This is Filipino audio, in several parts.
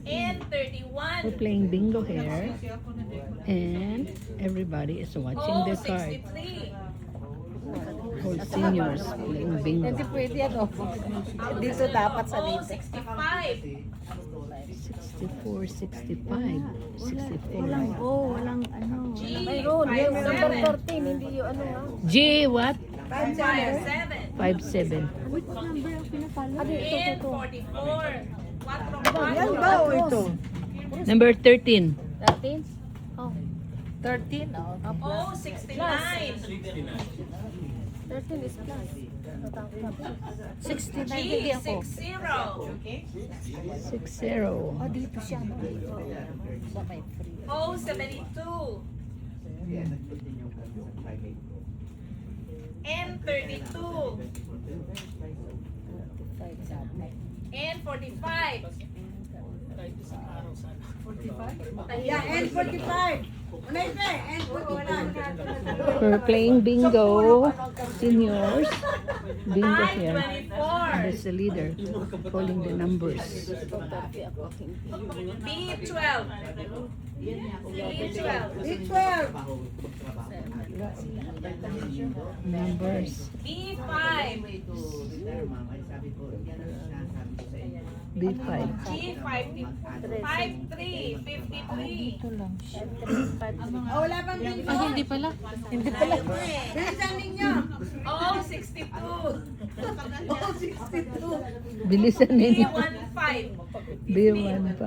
and 31. We're playing bingo here. And everybody is watching Oh, the card. 63. All seniors playing bingo. Hindi pwede ano. Dito dapat sa Oh, dito. 65. 64, 65. 64. Walang ano. G, Mayroon. Yung number 57. 13, hindi yung ano ha. G, what? 57. 57. Which number ang pinapalo? Ano And 44. 4. Yan ba o ito? Number 13. 13? Oh. 13? Oh. Oh, 69. 13 is plus. 69 G, hindi ako. 60. 60. Oh, dito siya. Dito. Sa may free. Oh, 72. And 32. And 45. Yeah, and 45. And 45. We're playing bingo. Seniors. Bingo I, here. 24. There's the leader calling the numbers. B, 12. B, 12. Big 12. Numbers. B, 5. B5. G, 53. 53. Ito lang siya. Oh, wala pang bingo. Ah, hindi pala. Hindi pala. Bilisan ninyo. Oh, 62. Oh, 62. Bilisan B, ninyo. 15. B15.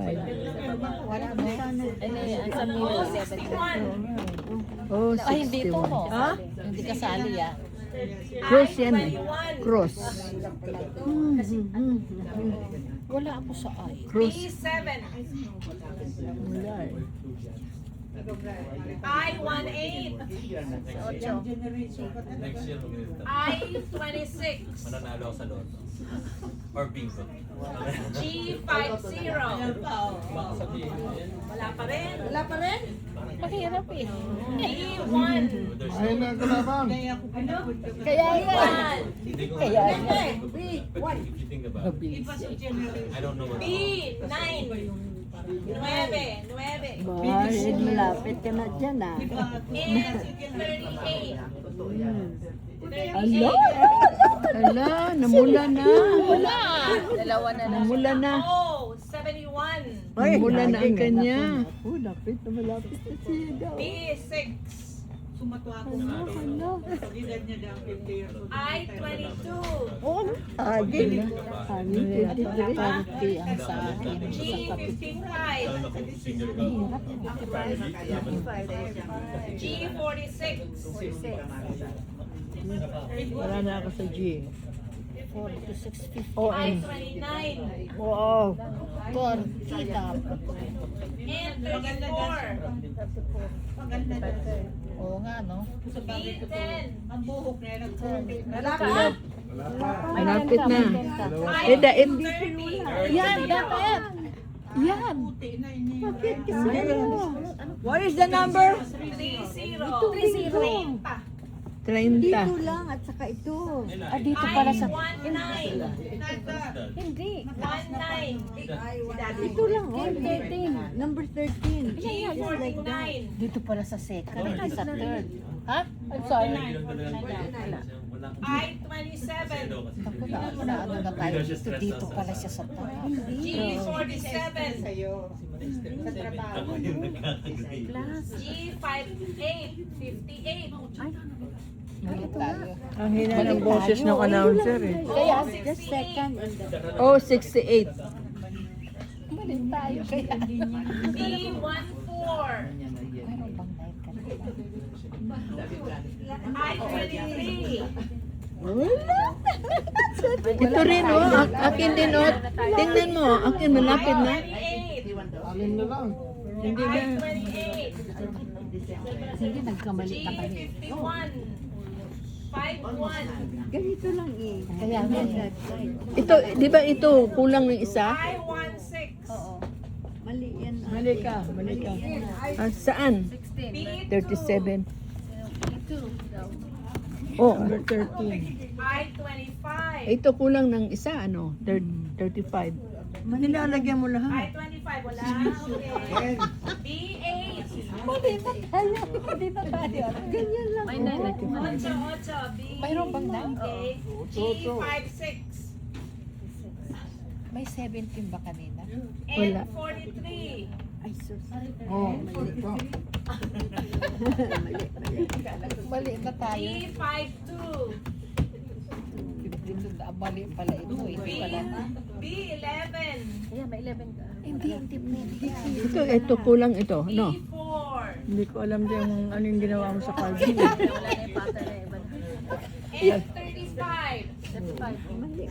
Wala na. Ano yan? Sa Oh, Milo 61. Oh, Ay, hindi ito. 61. Ha? Hindi kasali ah. Cross yan eh. 21. Cross. Wala ako sa I. Cross. B7. Wala eh. I18. I26. Mananalo ako sa loto. Or bingo. G50. Wala pa rin. Wala pa rin? Mahirap eh. B1. Ayun na kalabang. Kaya yan. Hindi ko Kaya yan. Big 1. if you think about it. I don't know what. B9. 9. 9. Bahid, malapit ka na dyan ah. And 38. Ala! Ala, namula na. Wala. Dalawa na lang. Namula na. Oh, 71. Namula na ang kanya. Oh, lapit na malapit na siya daw. B6. I22. Oh, agin. Agin, 53 ang sa akin. G55. G46. Wala na ako sa G. 46, 50. O, N. I29. Wow. 40 dapat. And 34. Oo nga, no? B10. Wala pa. Malapit na. I30. Yan, dapat. Yan. What is the number? 30. 30. lang at saka ito. Ah, dito pala sa... I19. Hindi. 19. Ito lang. Oh, 13. Number 13. G49. Dito pala sa second, hindi sa third. Ha? I'm sorry. I27. Ano na tayo dito? Dito pala siya sa top. G47. Plus. G58. 58. Dito tayo. Ang hina ng boses ng announcer eh. Kaya, Just second. Oh, 68. malit tayo. Kaya, B14. ano bang night ka na? I23. Ito rin oh, akin din oh. Tingnan mo, akin malapit na. I28. Alin na lang. Hindi na. I28. Hindi, nagkamali na kami. G51. 51. Ganito lang eh. Kaya nga eh. Ito, di ba ito, kulang ng isa? I16. Oo. Mali yan. Mali ka, mali ka. Ah, saan? B2. 37. Ito daw. Oh, number 13. I25. Ito kulang ng isa, ano? 35. Nilalagyan mo lahat. Ay, 25. Wala. Okay. B8. Mali na tayo. Mali na tayo. Ganyan lang. May 9. 8. B. Mayroon bang nine? Okay. G56. May 17 ba kanina? Wala. N43. Ay, sus. Oh, ito. Mali na tayo. G52. Mali pala ito. Ito pala. B11. Kaya may 11 ka. Hindi, hindi. Ito kulang ito, no? B4. Hindi ko alam din ano yung ginawa mo sa card. Wala na yung pata na iba. N35.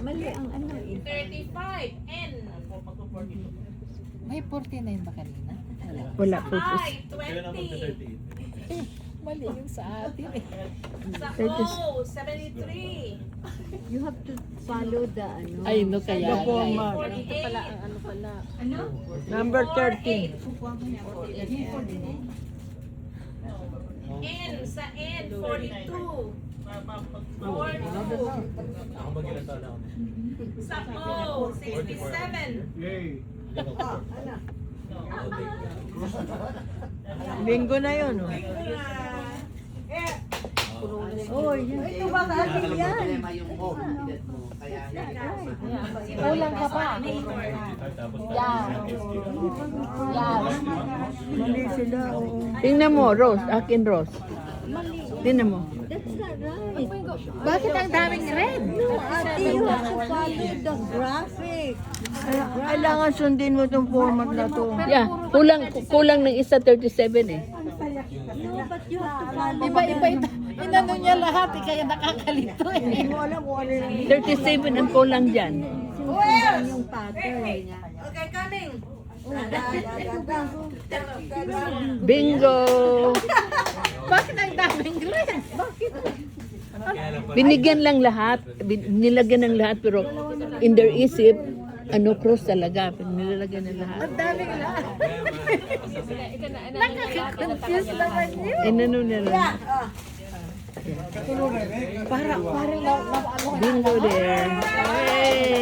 Mali ang ano eh. 35. N. May 49 ba kanina? Wala. Wala purpose. I. 20. Mali yung sa atin eh. Sa O. 73. You have to follow the ano. Ay, no, kaya. The format. 48. Ano pala? Number 13. N. Sa N. 42. 42. Ako mag-ilan taon na ako. Sa O. 67. Yay. Bingo na yun, oh. Oh, yun. Ito ba kasi yan? Kulang ka pa. Yan. Yan. Mali sila, oo. Tingnan mo, Rose. Akin, Rose. Tingnan mo. That's not right. Bakit ang daming red? No, ate, you have to follow the graphic. Kailangan sundin mo itong format na to. Yeah, kulang ng isa 37 eh. No, but you have to follow. Iba-iba ito. Inano niya lahat eh, kaya nakakalito eh. Hindi mo alam kung ano yung 37 ang kulang dyan. yung pattern. Okay, coming. Bingo! Bakit ang daming red? Binigyan lang lahat. Nilagyan ng lahat pero in their isip, cross talaga. Nilalagyan ng lahat. Ang daming lahat. Nakaka-confuse naman yun. Ano nila? Parang na ano. Bingo there. Hey!